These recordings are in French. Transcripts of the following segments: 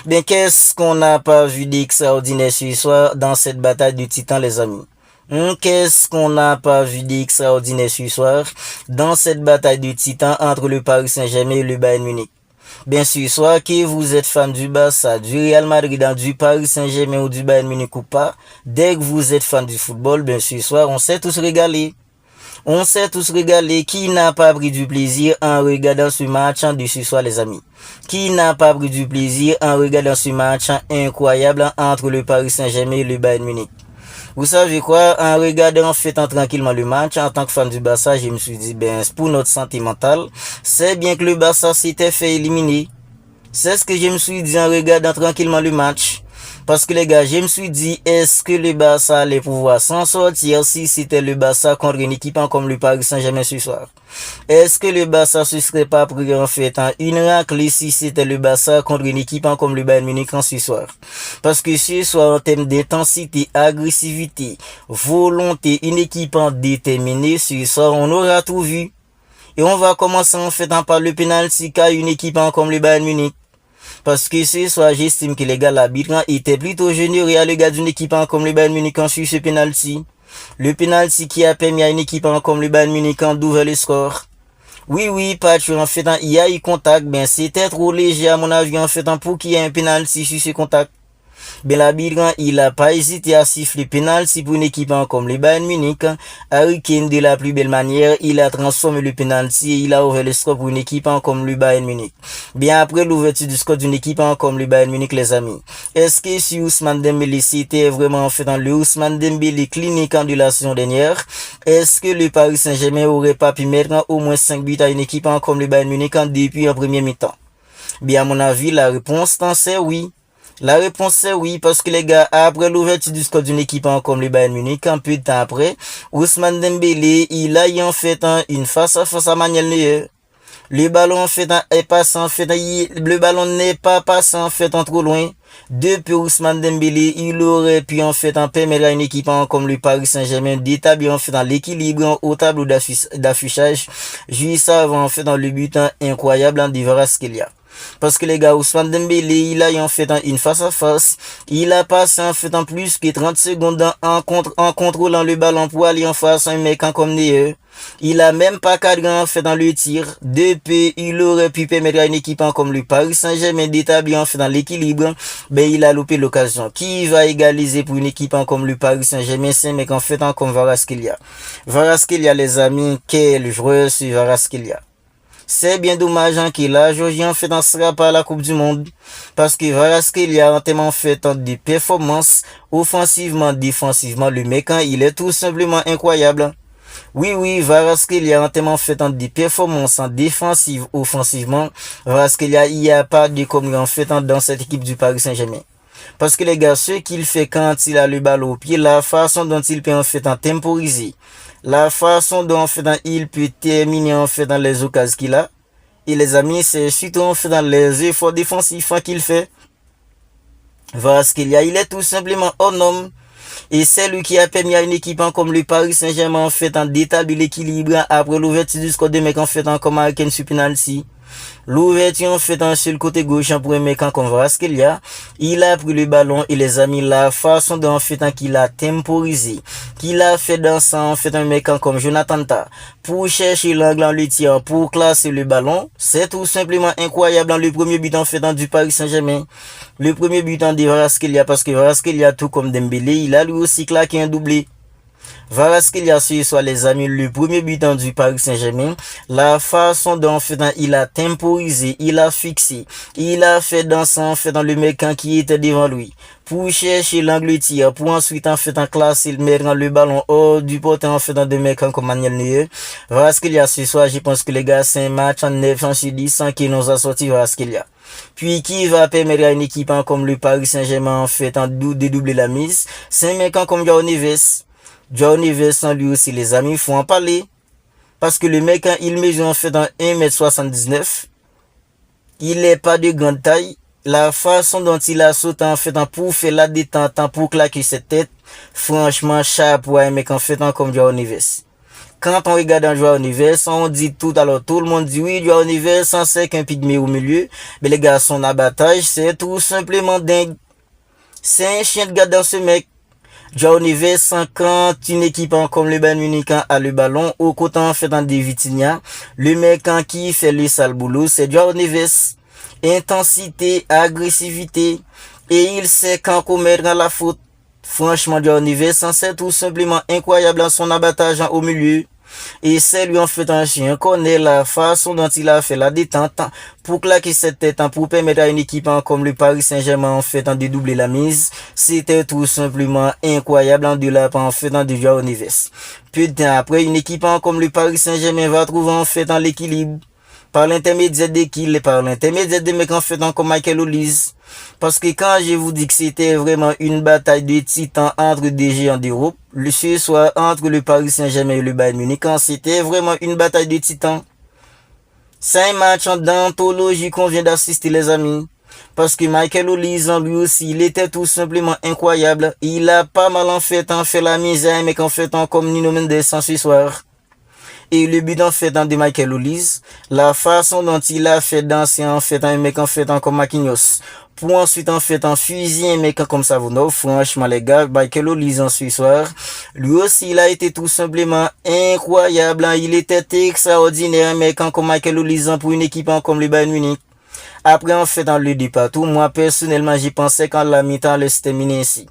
Bien, qu'est-ce qu'on n'a pas vu d'extraordinaire ce soir dans cette bataille du titan, les amis? Qu'est-ce qu'on n'a pas vu d'extraordinaire ce soir dans cette bataille du titan entre le Paris Saint-Germain et le Bayern Munich? Bien, ce soir, que vous êtes fan du Barça, du Real Madrid, du Paris Saint-Germain ou du Bayern Munich ou pas, dès que vous êtes fan du football, bien, ce soir, on s'est tous régalés. On s'est tous régalés. Qui n'a pas pris du plaisir en regardant ce match de ce soir, les amis? Qui n'a pas pris du plaisir en regardant ce match incroyable entre le Paris Saint-Germain et le Bayern Munich? Vous savez quoi? En regardant, en faisant tranquillement le match, en tant que fan du Barça, je me suis dit, ben, pour notre santé mentale, c'est bien que le Barça s'était fait éliminer. C'est ce que je me suis dit en regardant tranquillement le match. Parce que les gars, je me suis dit, est-ce que le Barça allait pouvoir s'en sortir si c'était le Barça contre une équipe comme le Paris Saint-Germain ce soir? Est-ce que le Barça se serait pas pris en fait une raclée si c'était le Barça contre une équipe comme le Bayern Munich ce soir? Parce que ce soir, en termes d'intensité, agressivité, volonté, une équipe déterminée, ce soir, on aura tout vu. Et on va commencer en fait par le penalty qu'a une équipe comme le Bayern Munich. Parce que ce soir, j'estime que les gars, l'arbitre était plutôt généreux à l'égard d'une équipe comme le Bayern Munich sur ce penalty. Le penalty qui a permis à une équipe comme le Bayern Munich d'ouvrir le score. Oui, Patch, en fait, il y a eu contact, ben c'était trop léger à mon avis, en fait, pour qu'il y ait un penalty sur ce contact. Ben l'arbitre, il a pas hésité à siffler penalty pour une équipe comme le Bayern Munich. Harry Kane, de la plus belle manière, il a transformé le penalty et il a ouvert le score pour une équipe comme le Bayern Munich. Bien après l'ouverture du score d'une équipe comme le Bayern Munich, les amis, est-ce que si Ousmane Dembélé c'était vraiment en fait dans le Ousmane Dembélé clinique de la saison dernière, est-ce que le Paris Saint-Germain aurait pas pu mettre au moins 5 buts à une équipe comme le Bayern Munich depuis en premier mi-temps? Bien à mon avis, la réponse c'est oui. La réponse est oui, parce que les gars, après l'ouverture du score d'une équipe comme le Bayern Munich, un peu de temps après, Ousmane Dembélé, il a en fait une face à face à Manuel Neuer. Le ballon en fait est passé en fait, le ballon n'est pas passé en fait trop loin. Depuis Ousmane Dembélé, il aurait pu en fait permettre à une équipe comme le Paris Saint-Germain d'établir en fait dans l'équilibre au tableau d'affichage, juste avant en fait dans le but incroyable en Kvaratskhelia. Parce que les gars, Ousmane Dembélé, il a en fait une face à face. Il a passé en fait plus que 30 secondes en contrôlant le ballon pour aller en face à un mec comme Neuer. Il a même pas cadré en fait dans le tir. Depuis, il aurait pu permettre à une équipe comme le Paris Saint-Germain d'établir en fait dans l'équilibre. Ben, il a loupé l'occasion. Qui va égaliser pour une équipe comme le Paris Saint-Germain? C'est un mec en fait comme Kvaratskhelia. Kvaratskhelia, les amis, quel joueur c'est Kvaratskhelia. C'est bien dommage que la Géorgie en fait ne sera pas à la Coupe du Monde. Parce que Kvaratskhelia a tellement fait des performances offensivement, défensivement. Le mec, il est tout simplement incroyable. Oui, Kvaratskhelia a tellement fait des performances défensives, offensivement. Kvaratskhelia, il n'y a pas de comme en fait dans cette équipe du Paris Saint-Germain. Parce que les gars, ce qu'il fait quand il a le ballon au pied, la façon dont il peut en fait temporiser, la façon dont en fait il peut terminer en fait dans les occasions qu'il a, et les amis, c'est surtout en fait dans les efforts défensifs qu'il fait. Kvaratskhelia, il est tout simplement un homme. Et c'est lui qui a permis à une équipe comme le Paris Saint-Germain en fait d'établir l'équilibre après l'ouverture du score de mec en fait comme avec un super penalty. L'ouverture en fait sur le côté gauche pour un mec comme Kvaratskhelia, il a pris le ballon et les amis, la façon dont en fait qu'il a temporisé, qu'il a fait dans ça en fait un mec comme Jonathan Tah pour chercher l'angle en le tir pour classer le ballon, c'est tout simplement incroyable dans le premier but en fait du Paris Saint-Germain. Le premier but de Kvaratskhelia, parce que Kvaratskhelia tout comme Dembélé, il a lui aussi claqué un doublé. Kvaratskhelia ce soir les amis, le premier but du Paris Saint-Germain, la façon dont en fait il a temporisé, il a fixé, il a fait danser en fait dans le mec qui était devant lui pour chercher l'angle tir, pour ensuite en fait classer le mettre le ballon hors du porteur en fait dans des mecs comme Manuel Neuer. Kvaratskhelia ce soir, je pense que les gars, c'est un match en 9 sur 10 qui nous a sorti Kvaratskhelia. Puis qui va permettre à une équipe comme le Paris Saint-Germain en fait de doubler la mise? C'est un mec comme João Neves. João Neves, lui aussi, les amis, il faut en parler. Parce que le mec, il mesure en fait dans 1m79. Il n'est pas de grande taille. La façon dont il a sauté en fait pour faire la détente, pour claquer cette tête, franchement, chapeau à un mec en fait comme João Neves. quand on regarde un Joao Neves, on dit tout le monde dit oui, Joao Neves, c'est qu'un pygmée au milieu. Mais les gars, son abattage, c'est tout simplement dingue. C'est un chien de garde dans ce mec. Joao Neves, quand une équipe comme le Bayern Munich a le ballon, au côté en fait de Vitinha, le mec qui fait le sale boulot, c'est Joao Neves. Intensité, agressivité, et il sait quand commettre la faute. Franchement, Joao Neves, c'est tout simplement incroyable dans son abattage au milieu. Et c'est lui en fait un chien. Connaît la façon dont il a fait la détente pour claquer cette tête, pour permettre à une équipe comme le Paris Saint-Germain en fait de doubler la mise. C'était tout simplement incroyable en de la en fait de Joao Neves. Peu de temps après, une équipe comme le Paris Saint-Germain va trouver en fait l'équilibre par l'intermédiaire de qui, par l'intermédiaire de mecs en fait comme Michael Olise. Parce que quand je vous dis que c'était vraiment une bataille de titans entre des géants d'Europe, ce soir entre le Paris Saint-Germain et le Bayern Munich, quand c'était vraiment une bataille de titans. C'est un match d'anthologie qu'on vient d'assister les amis. Parce que Michael Olise, lui aussi, il était tout simplement incroyable. Il a pas mal en fait la misère, mais en fait comme Nuno Mendes ce soir. Et le but en fait de Michael Olise, la façon dont il a fait danser en fait un mec en fait comme Marquinhos, pour ensuite en fait fusiller un mec comme Savonov, franchement les gars, Michael Olise en ce soir, lui aussi il a été tout simplement incroyable, il était extraordinaire un mec comme Michael Olise pour une équipe comme le Bayern Munich. Après en fait dans le départ, moi personnellement j'y pensais quand la mi-temps allait se terminer ainsi.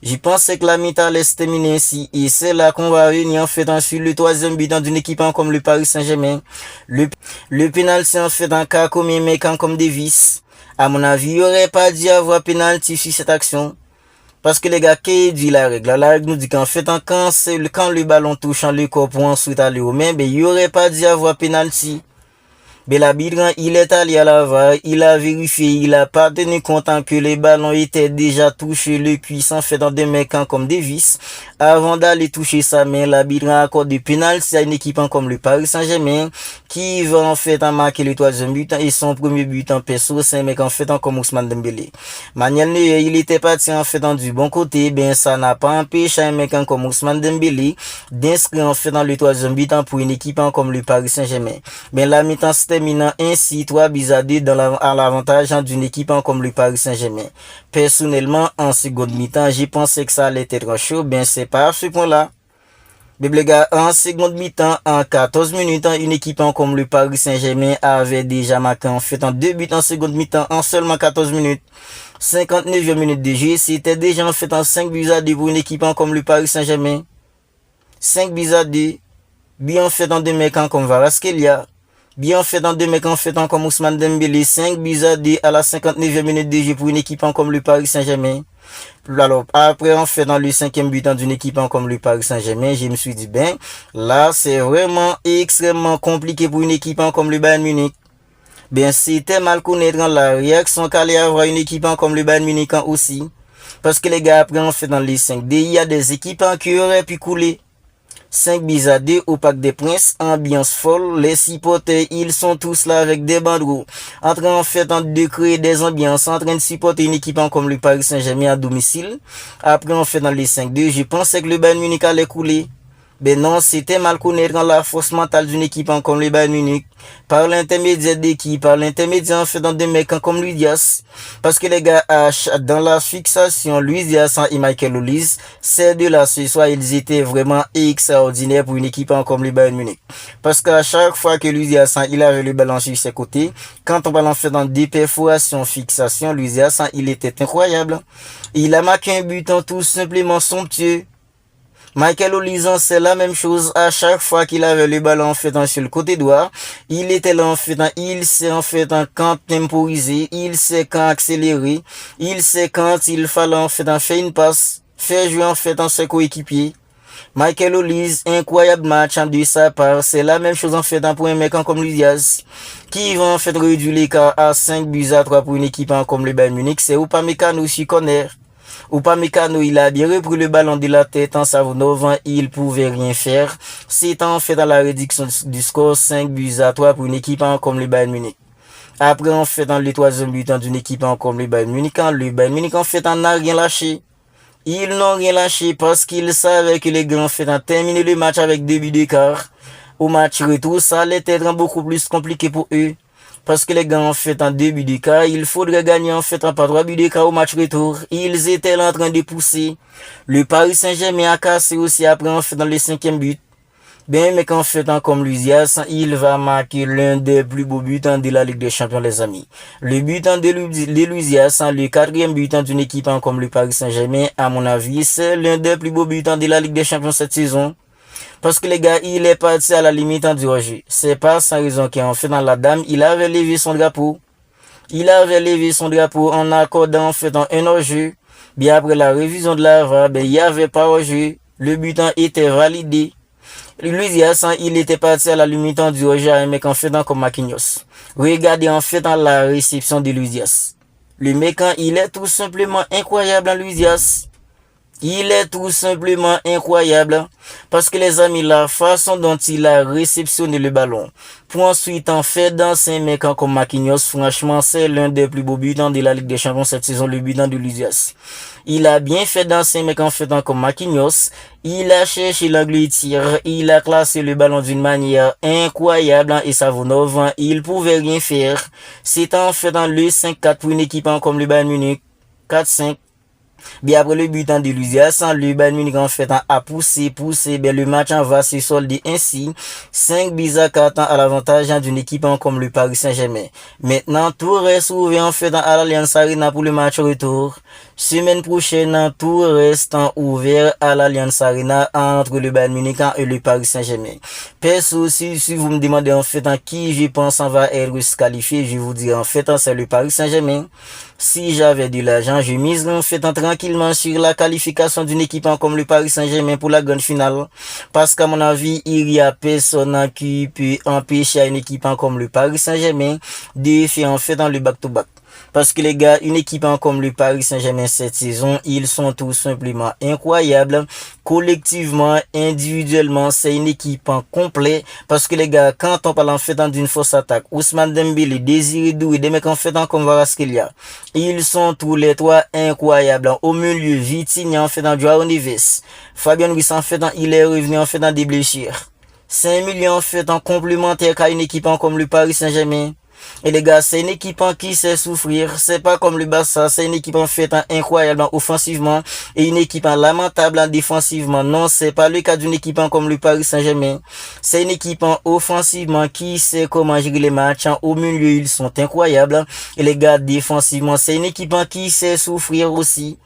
Je pensais que la mi-temps allait se terminer ainsi. Et c'est là qu'on va venir en fait sur le troisième but d'une équipe comme le Paris Saint-Germain. Le pénalty en fait un cas comme un mec comme Davis. À mon avis, il n'y aurait pas dû avoir pénalty sur cette action. Parce que les gars, qui dit la règle? La règle nous dit qu'en fait, quand le ballon touche le corps pour ensuite aller au main, ben, il n'y aurait pas dû avoir pénalty. Mais l'arbitre, il est allé à la VAR, il a vérifié, il a pas tenu compte que les ballons étaient déjà touchés le cuisson fait dans des mecs comme Davis. Avant d'aller toucher sa main, l'arbitre a accordé pénalty à une équipe comme le Paris Saint-Germain, qui va en fait marquer le troisième but et son premier but en perso, c'est un mec en fait comme Ousmane Dembélé. Manuel Neuer, il était parti en fait du bon côté, ben ça n'a pas empêché un mec comme Ousmane Dembélé d'inscrire en fait dans le troisième but pour une équipe comme le Paris Saint-Germain. Ben la mi-temps terminant ainsi 3-2 à l'avantage d'une équipe comme le Paris Saint-Germain. Personnellement, en seconde mi-temps, j'ai pensé que ça allait être chaud, ben c'est pas à ce point-là. Mais les gars, en seconde mi-temps, en 14 minutes, une équipe comme le Paris Saint-Germain avait déjà marqué en fait en 2 buts en seconde mi-temps en seulement 14 minutes. 59e minute de jeu, c'était déjà en fait en 5-2 pour une équipe comme le Paris Saint-Germain. 5-2, bien fait dans des mecs comme Kvaratskhelia. Bien fait dans deux mecs en fait comme Ousmane Dembélé, 5-2 à la 59e minute de jeu pour une équipe comme le Paris Saint-Germain. Alors, après en fait dans le 5e but d'une équipe comme le Paris Saint-Germain, je me suis dit, ben, là, c'est vraiment extrêmement compliqué pour une équipe comme le Bayern Munich. Ben, c'était mal connaître la réaction qu'allait avoir une équipe comme le Bayern Munich aussi. Parce que les gars, après en fait dans les 5D, il y a des équipes qui auraient pu couler. 5-2 au Parc des Princes, ambiance folle, les supporters, ils sont tous là avec des banderoles, en train en fait de créer des ambiances, en train de supporter une équipe comme le Paris Saint-Germain à domicile. Après en fait dans les 5-2, je pensais que le Bayern Munich allait couler. Ben non, c'était mal connaître la force mentale d'une équipe comme le Bayern Munich, par l'intermédiaire d'équipe, par l'intermédiaire en fait dans des mecs comme Luis Diaz. Parce que les gars, dans la fixation, Luis Diaz et Michael Olise, ces deux-là, ce soir, ils étaient vraiment extraordinaires pour une équipe comme le Bayern Munich. Parce qu'à chaque fois que Luis Diaz, il avait le ballon sur ses côtés, quand on va en fait dans des perforations, fixation, Luis Diaz, il était incroyable. Il a marqué un but tout simplement somptueux. Michael Olise, c'est la même chose à chaque fois qu'il avait le ballon en fait sur le côté droit. Il était là en fait, il sait en fait quand temporiser, il sait quand accélérer, il sait quand il fallait en fait faire une passe, faire jouer en fait ses coéquipiers. Michael Olise, incroyable match de sa part, c'est la même chose en fait pour un mec comme Luis Diaz, qui va en fait réduire l'écart à 5-3 pour une équipe comme le Bayern Munich, c'est Upamecano sur corner. Upamecano, il a bien repris le ballon de la tête en Savonov, il pouvait rien faire. C'est en fait dans la réduction du score 5-3 pour une équipe comme le Bayern Munich. Après, en fait, dans le troisième but d'une équipe comme le Bayern Munich en fait, on n'a rien lâché. Ils n'ont rien lâché parce qu'ils savaient que les gars en fait ont terminé le match avec 2 buts d'écart. Au match retour, ça allait être beaucoup plus compliqué pour eux. Parce que les gars en fait en 2 buts d'écart, il faudrait gagner en fait en pas 3 buts d'écart au match retour. Ils étaient là en train de pousser. Le Paris Saint-Germain a cassé aussi après en fait dans le 5e but. Ben, mais qu'en fait, comme Luzias, il va marquer l'un des plus beaux buts de la Ligue des Champions, les amis. Le but de Luzias, le 4e but d'une équipe comme le Paris Saint-Germain, à mon avis, c'est l'un des plus beaux buts de la Ligue des Champions cette saison. Parce que les gars, il est parti à la limite du hors-jeu. C'est pas sans raison qu'en fait, dans la dame, il avait levé son drapeau. Il avait levé son drapeau en accordant en fait un hors-jeu. Bien après la révision de la VAR, ben, il n'y avait pas hors-jeu. Le but était validé. Luzias, il était parti à la limite du hors-jeu à un mec en fait comme Marquinhos. Regardez en fait dans la réception de Luzias. Le mec, il est tout simplement incroyable en Luzias. Il est tout simplement incroyable parce que les amis, la façon dont il a réceptionné le ballon pour ensuite en faire danser un mec comme Marquinhos, franchement, c'est l'un des plus beaux buts de la Ligue des Champions cette saison, le but de Luzias. Il a bien fait danser un mec en fait comme Marquinhos, il a cherché l'angle de tir, il a classé le ballon d'une manière incroyable et Savonov, il pouvait rien faire. C'est en fait dans le 5-4 pour une équipe comme le Bayern Munich, 4-5. Bien après le but de Luzias, le Bayern Munich en fait a poussé, bien le match va se solder ainsi, 5 buts à 4 à l'avantage d'une équipe comme le Paris Saint-Germain. Maintenant, tout reste ouvert en fait à l'Allianz Arena pour le match retour. Semaine prochaine, tout reste ouvert à l'Allianz Arena entre le Bayern Munich et le Paris Saint-Germain. Perso, si vous me demandez en fait qui je pense va être qualifié, je vous dis en fait c'est le Paris Saint-Germain. Si j'avais de l'argent, je miserais en fait tranquillement sur la qualification d'une équipe comme le Paris Saint-Germain pour la grande finale. Parce qu'à mon avis, il y a personne qui peut empêcher une équipe comme le Paris Saint-Germain de faire en fait dans le back-to-back. Parce que les gars, une équipe comme le Paris Saint-Germain cette saison, ils sont tout simplement incroyables. Collectivement, individuellement, c'est une équipe en complet. Parce que les gars, quand on parle en fait d'une fausse attaque, Ousmane Dembélé, Désiré Doué, des mecs en fait comme Kvaratskhelia, ils sont tous les trois incroyables. Au milieu, Vitinha en fait dans Joao Neves, Fabien Ruiz en fait il est revenu en fait dans des blessures. 5 millions en fait en complémentaire qu'à une équipe comme le Paris Saint-Germain. Et les gars, c'est une équipe qui sait souffrir. C'est pas comme le Barça. C'est une équipe en fait incroyable offensivement et une équipe lamentable défensivement. Non, c'est pas le cas d'une équipe comme le Paris Saint-Germain. C'est une équipe offensivement qui sait comment gérer les matchs. Au milieu, ils sont incroyables. Et les gars, défensivement, c'est une équipe qui sait souffrir aussi.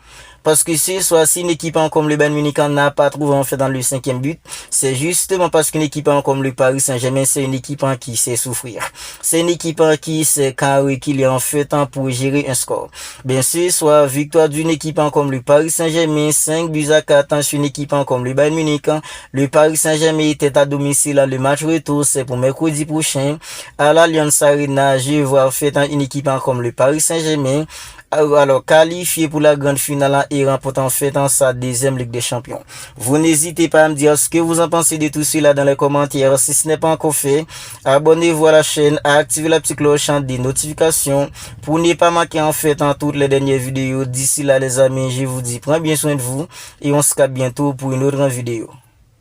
Parce que ce soit si une équipe comme le Bayern Munich n'a pas trouvé en fait dans le 5e but, c'est justement parce qu'une équipe comme le Paris Saint-Germain, c'est une équipe qui sait souffrir. C'est une équipe qui sait carré qu'il est en fait pour gérer un score. Bien sûr, soit victoire d'une équipe comme le Paris Saint-Germain, 5 buts à 4 sur une équipe comme le Bayern Munich. Le Paris Saint-Germain était à domicile. Le match retour, c'est pour mercredi prochain. À l'Allianz Arena, je vois en fait une équipe comme le Paris Saint-Germain. Alors, qualifié pour la grande finale et remportant en fait sa 2e Ligue des Champions. Vous n'hésitez pas à me dire ce que vous en pensez de tout cela dans les commentaires. Si ce n'est pas encore fait, abonnez-vous à la chaîne, activez la petite cloche des notifications pour ne pas manquer en fait toutes les dernières vidéos. D'ici là les amis, je vous dis, prenez bien soin de vous et on se capte bientôt pour une autre vidéo.